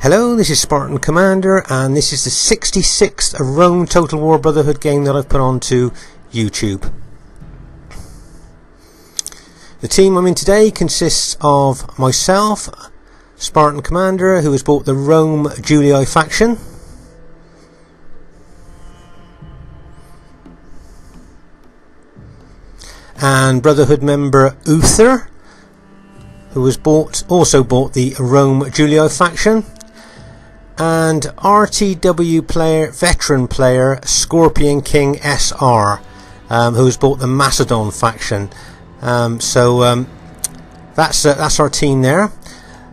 Hello, this is Spartan Commander, and this is the 66th Rome Total War Brotherhood game that I've put onto YouTube. The team I'm in today consists of myself, Spartan Commander, who has bought the Rome Julii faction, and Brotherhood member Uther, who has also bought the Rome Julii faction, and RTW player, veteran player Scorpion King SR, who has bought the Macedon faction. That's our team there.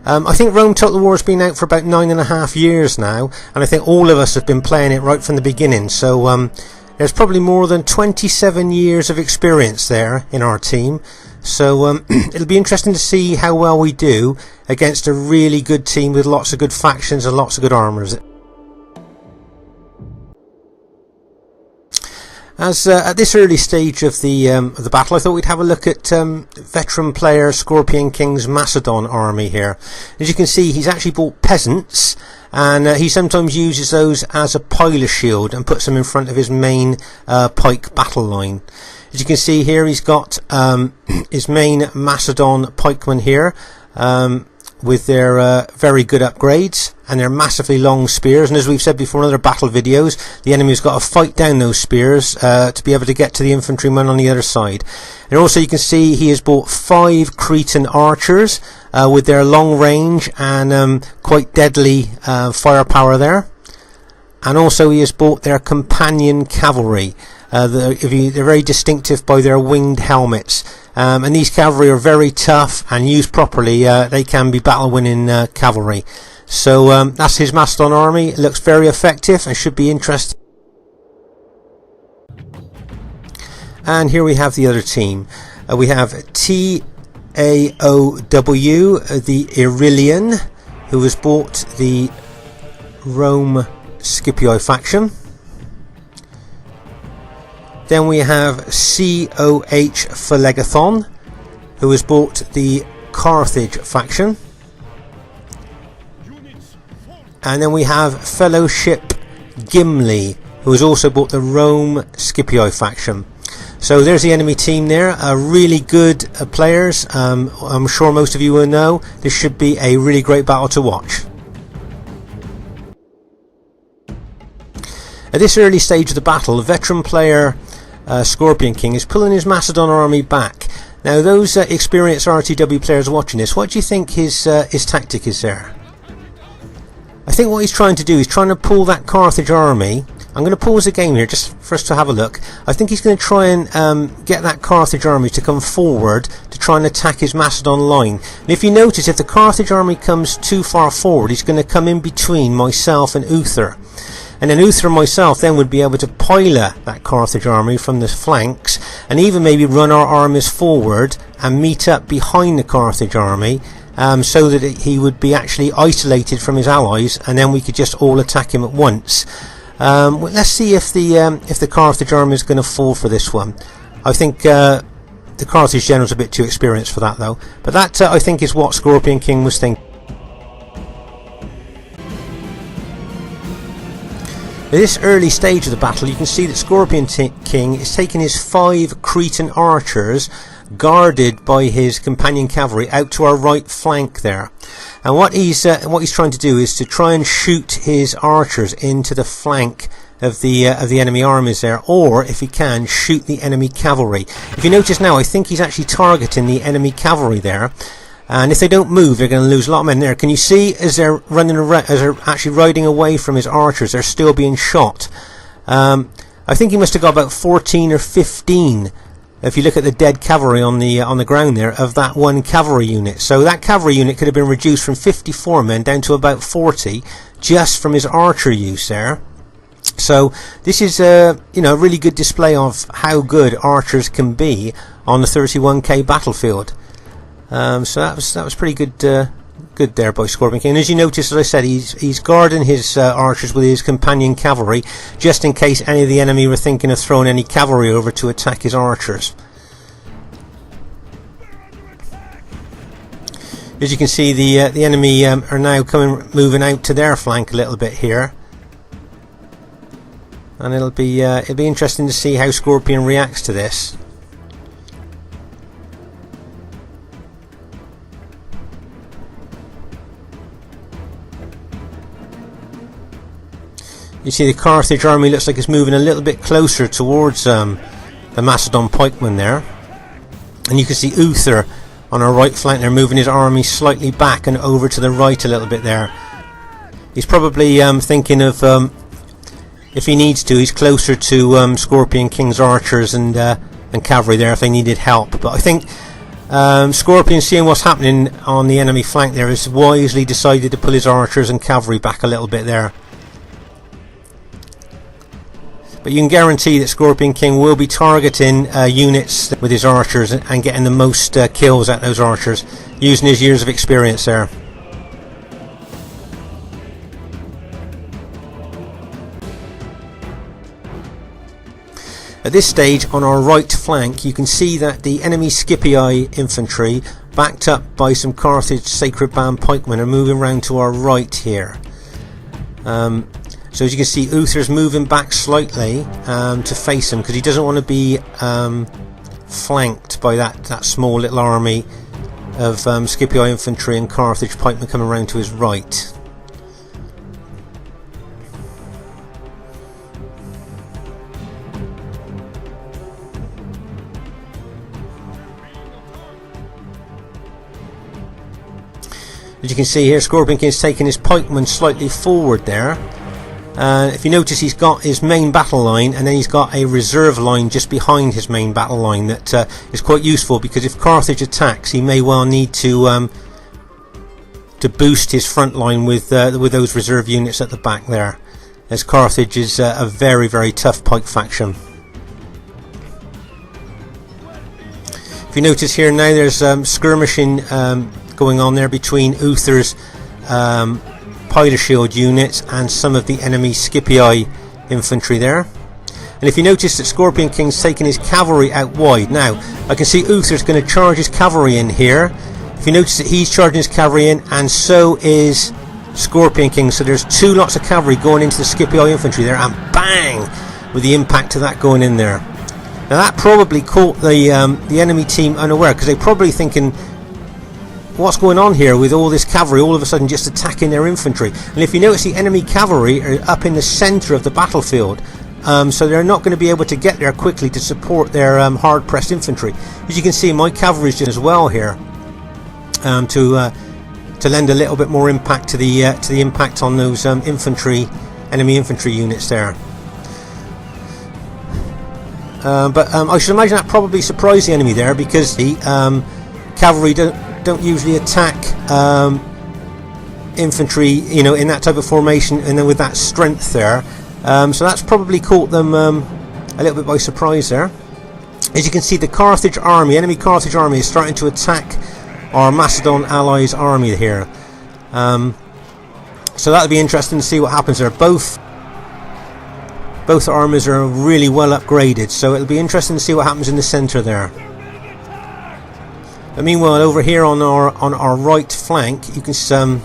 I think Rome Total War has been out for about 9.5 years now, and I think all of us have been playing it right from the beginning. So there's probably more than 27 years of experience there in our team. So it'll be interesting to see how well we do against a really good team with lots of good factions and lots of good armours. As at this early stage of the battle, I thought we'd have a look at veteran player Scorpion King's Macedon army here. As you can see, he's actually bought peasants, and he sometimes uses those as a piler shield and puts them in front of his main pike battle line. As you can see here, he's got his main Macedon pikemen here with their very good upgrades and their massively long spears. And as we've said before in other battle videos, the enemy's got to fight down those spears to be able to get to the infantrymen on the other side. And also you can see he has bought 5 Cretan archers with their long range and quite deadly firepower there. And also he has bought their companion cavalry. They're very distinctive by their winged helmets, and these cavalry are very tough, and used properly they can be battle winning cavalry. So that's his Macedon army. It looks very effective and should be interesting. And here we have the other team. We have TAOW, the Irillion, who has bought the Rome Scipii faction. Then we have COH Phlegathon, who has bought the Carthage faction. And then we have Fellowship Gimli, who has also bought the Rome Scipii faction. So there's the enemy team there, really good players. I'm sure most of you will know this should be a really great battle to watch. At this early stage of the battle, the veteran player Scorpion King is pulling his Macedon army back. Now those experienced RTW players watching this, what do you think his tactic is there? I think what he's trying to do is trying to pull that Carthage army. I'm going to pause the game here just for us to have a look. I think he's going to try and get that Carthage army to come forward to try and attack his Macedon line. And if you notice, if the Carthage army comes too far forward, he's going to come in between myself and Uther. And then Uther and myself then would be able to pilot that Carthage army from the flanks, and even maybe run our armies forward and meet up behind the Carthage army, so that he would be actually isolated from his allies, and then we could just all attack him at once. Let's see if the Carthage army is going to fall for this one. I think the Carthage general's a bit too experienced for that though. But that I think is what Scorpion King was thinking. At this early stage of the battle, you can see that Scorpion King is taking his 5 Cretan archers, guarded by his companion cavalry, out to our right flank there. And what he's trying to do is to try and shoot his archers into the flank of the enemy armies there, or if he can, shoot the enemy cavalry. If you notice now, I think he's actually targeting the enemy cavalry there. And if they don't move, they're going to lose a lot of men there. Can you see as they're running around, as they're actually riding away from his archers, they're still being shot. I think he must have got about 14 or 15. If you look at the dead cavalry on the ground there of that one cavalry unit, so that cavalry unit could have been reduced from 54 men down to about 40 just from his archer use there. So this is a really good display of how good archers can be on the 31k battlefield. So that was pretty good there by Scorpion King. And as you notice, as I said, he's guarding his archers with his companion cavalry, just in case any of the enemy were thinking of throwing any cavalry over to attack his archers. As you can see, the enemy are now moving out to their flank a little bit here, and it'll be interesting to see how Scorpion reacts to this. You see the Carthage army looks like it's moving a little bit closer towards the Macedon pikemen there, and you can see Uther on our right flank there moving his army slightly back and over to the right a little bit there. He's probably thinking of, if he needs to, he's closer to Scorpion King's archers and cavalry there if they needed help. But I think Scorpion, seeing what's happening on the enemy flank there, has wisely decided to pull his archers and cavalry back a little bit there. But you can guarantee that Scorpion King will be targeting units with his archers and getting the most kills at those archers, using his years of experience there. At this stage, on our right flank, you can see that the enemy Scipii infantry, backed up by some Carthage Sacred Band pikemen, are moving round to our right here. So as you can see, Uther's moving back slightly to face him, because he doesn't want to be flanked by that small little army of Scipii infantry and Carthage pikemen coming around to his right. As you can see here, Scorpion King's taking his pikemen slightly forward there. If you notice, he's got his main battle line, and then he's got a reserve line just behind his main battle line that is quite useful, because if Carthage attacks, he may well need to boost his front line with those reserve units at the back there, as Carthage is a very, very tough pike faction. If you notice here now, there's skirmishing going on there between Uther's Pilot Shield units and some of the enemy Scipii infantry there. And if you notice that Scorpion King's taking his cavalry out wide, now I can see Uther's going to charge his cavalry in here. If you notice that he's charging his cavalry in, and so is Scorpion King, so there's two lots of cavalry going into the Scipii infantry there, and bang, with the impact of that going in there. Now that probably caught the enemy team unaware, because they're probably thinking, what's going on here with all this cavalry all of a sudden just attacking their infantry? And if you notice, the enemy cavalry are up in the centre of the battlefield, so they're not going to be able to get there quickly to support their hard-pressed infantry. As you can see, my cavalry is just as well here to lend a little bit more impact to the impact on those enemy infantry units there. But I should imagine that probably surprised the enemy there, because the cavalry don't usually attack infantry, you know, in that type of formation and then with that strength there. So that's probably caught them a little bit by surprise there. As you can see, the Carthage army, enemy Carthage army, is starting to attack our Macedon allies' army here. So that'll be interesting to see what happens there. Both armies are really well upgraded, so it'll be interesting to see what happens in the centre there. But meanwhile, over here on our right flank, you can see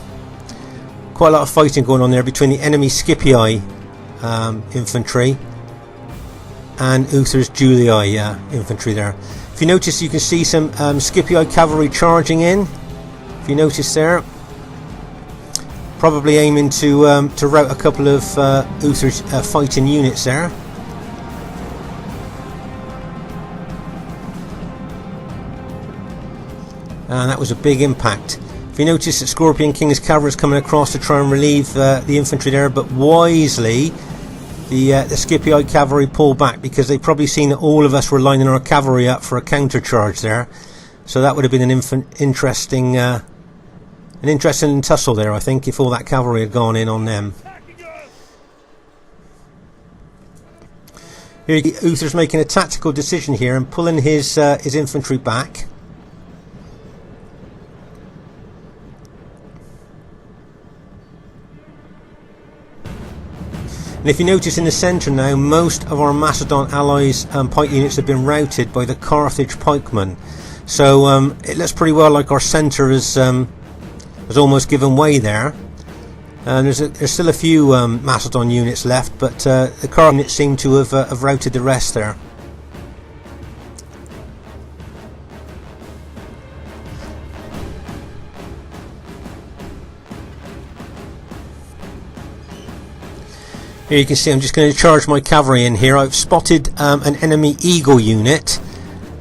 quite a lot of fighting going on there between the enemy Scipii infantry and Uther's Julii infantry there. If you notice, you can see some Scipii cavalry charging in. If you notice there, probably aiming to rout a couple of Uther's fighting units there. And that was a big impact. If you notice that Scorpion King's cavalry is coming across to try and relieve the infantry there, but wisely the Scipii cavalry pull back, because they've probably seen that all of us were lining our cavalry up for a counter charge there. So that would have been an interesting tussle there, I think, if all that cavalry had gone in on them. Here Uther's making a tactical decision here and pulling his infantry back. And if you notice in the centre now, most of our Macedon allies' pike units have been routed by the Carthage pikemen. So it looks pretty well like our centre has has almost given way there. There's still a few Macedon units left, but the car units seem to have routed the rest there. Here you can see I'm just going to charge my cavalry in here. I've spotted an enemy eagle unit,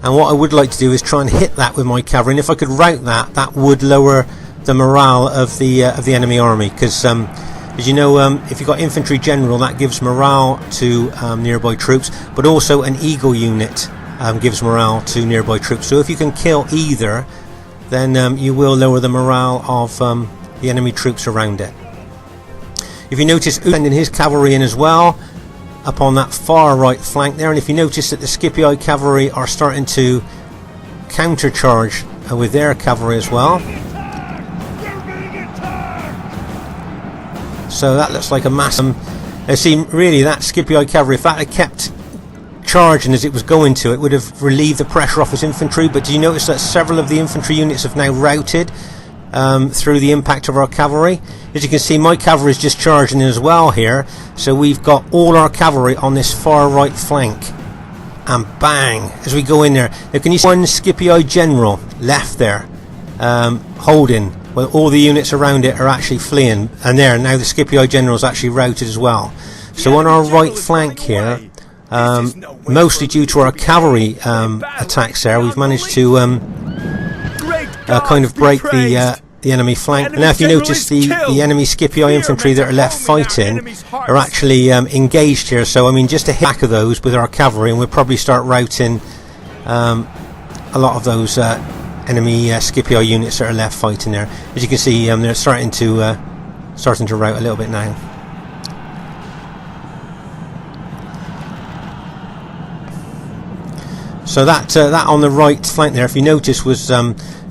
and what I would like to do is try and hit that with my cavalry, and if I could rout that, that would lower the morale of the enemy army, because as you know, if you've got infantry general, that gives morale to nearby troops, but also an eagle unit gives morale to nearby troops. So if you can kill either, then you will lower the morale of the enemy troops around it. If you notice, sending his cavalry in as well up on that far right flank there, and if you notice that the Scipii cavalry are starting to countercharge with their cavalry as well. So that looks like a massive. See, really, that Scipii cavalry, if that had kept charging as it was going to, it would have relieved the pressure off his infantry. But do you notice that several of the infantry units have now routed through the impact of our cavalry? As you can see, my cavalry is just charging in as well here, so we've got all our cavalry on this far right flank, and bang, as we go in there. Now can you see one Scipii general left there holding, well, all the units around it are actually fleeing, and there now the Scipii general is actually routed as well. So on our right flank here, mostly due to our cavalry attacks there, we've managed to kind of break the enemy flank. And now if you notice, the enemy Scipii infantry that are left fighting are actually engaged here, so I mean, just to hit back of those with our cavalry, and we'll probably start routing a lot of those enemy Scipii units that are left fighting there. As you can see, they're starting to rout a little bit now. So that on the right flank there, if you notice, was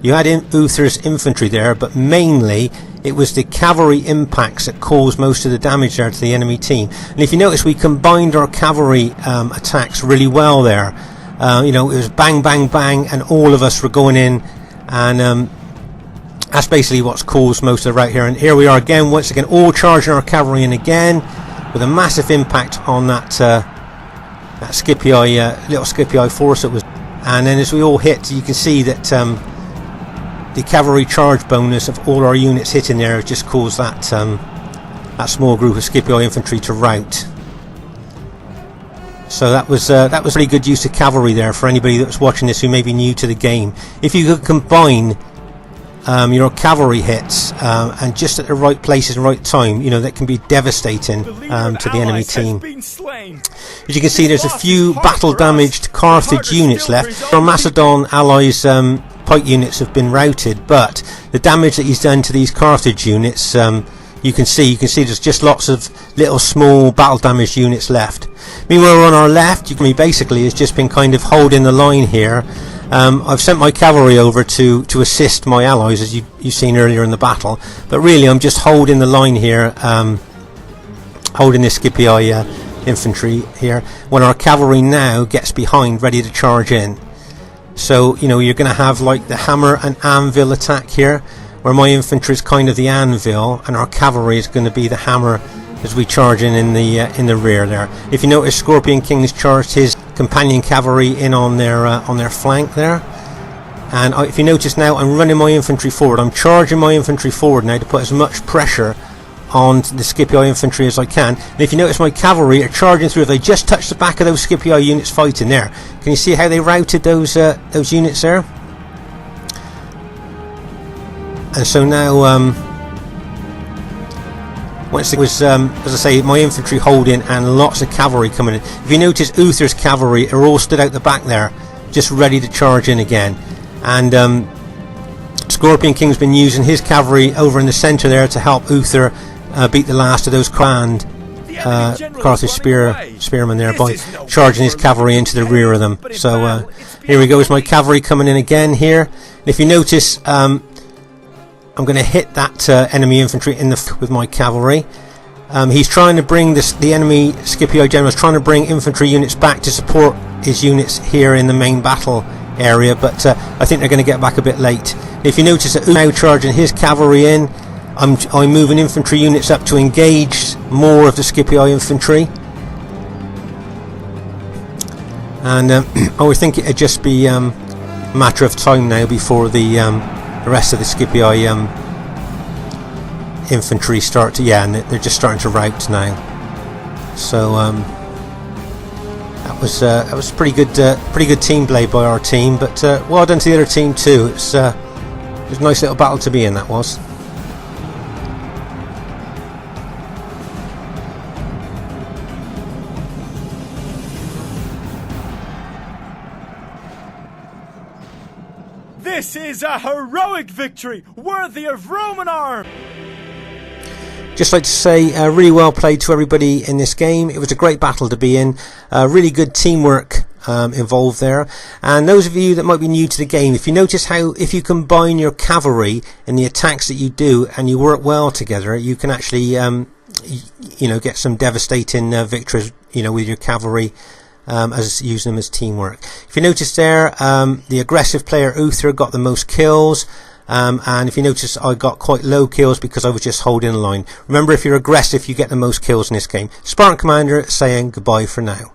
you had Uther's infantry there, but mainly it was the cavalry impacts that caused most of the damage there to the enemy team. And if you notice, we combined our cavalry attacks really well there. You know, it was bang, bang, bang, and all of us were going in, and that's basically what's caused most of the rout here. And here we are again, once again, all charging our cavalry in again, with a massive impact on that Scipii, little Scipii force that was. And then as we all hit, you can see that the cavalry charge bonus of all our units hitting there has just caused that small group of Scipii infantry to rout. So that was pretty good use of cavalry there for anybody that was watching this who may be new to the game. If you could combine your cavalry hits and just at the right places and right time, you know, that can be devastating to the enemy team. As you can see, there's a few battle damaged Carthage units left. Our Macedon allies pike units have been routed, but the damage that he's done to these Carthage units, you can see there's just lots of little small battle damaged units left. Meanwhile, on our left, you can see basically has just been kind of holding the line here. I've sent my cavalry over to assist my allies, as you've seen earlier in the battle, but really I'm just holding the line here, holding this Scipii infantry here, when our cavalry now gets behind, ready to charge in. So, you know, you're going to have like the hammer and anvil attack here, where my infantry is kind of the anvil and our cavalry is going to be the hammer as we charge in the rear there. If you notice, Scorpion King's charged his companion cavalry in on their flank there, and if you notice now, I'm running my infantry forward. I'm charging my infantry forward now to put as much pressure on the Scipii infantry as I can. And if you notice, my cavalry are charging through. If they just touch the back of those Scipii units fighting there, can you see how they routed those units there? And so now, once it was, as I say, my infantry holding and lots of cavalry coming in. If you notice, Uther's cavalry are all stood out the back there, just ready to charge in again. And Scorpion King's been using his cavalry over in the centre there to help Uther beat the last of those Carthage spearmen there by charging his cavalry into the rear of them. So here we go, is my cavalry coming in again here. And if you notice, I'm going to hit that enemy infantry in the with my cavalry. He's trying to bring the enemy Scipii general is trying to bring infantry units back to support his units here in the main battle area, but I think they're going to get back a bit late. If you notice that now charging his cavalry in, I'm moving infantry units up to engage more of the Scipii infantry. And I would think it'd just be a matter of time now before the rest of the Scipii infantry start to, yeah, and they're just starting to rout now. So that was pretty good team play by our team, but well done to the other team too. It was a nice little battle to be in, that was. This is a heroic victory, worthy of Roman arms! Just like to say, really well played to everybody in this game. It was a great battle to be in. Really good teamwork involved there. And those of you that might be new to the game, if you notice how if you combine your cavalry in the attacks that you do and you work well together, you can actually get some devastating victories with your cavalry. As using them as teamwork. If you notice there, the aggressive player Uther got the most kills, and if you notice, I got quite low kills because I was just holding the line. Remember, if you're aggressive, you get the most kills in this game. Spartan Commander saying goodbye for now.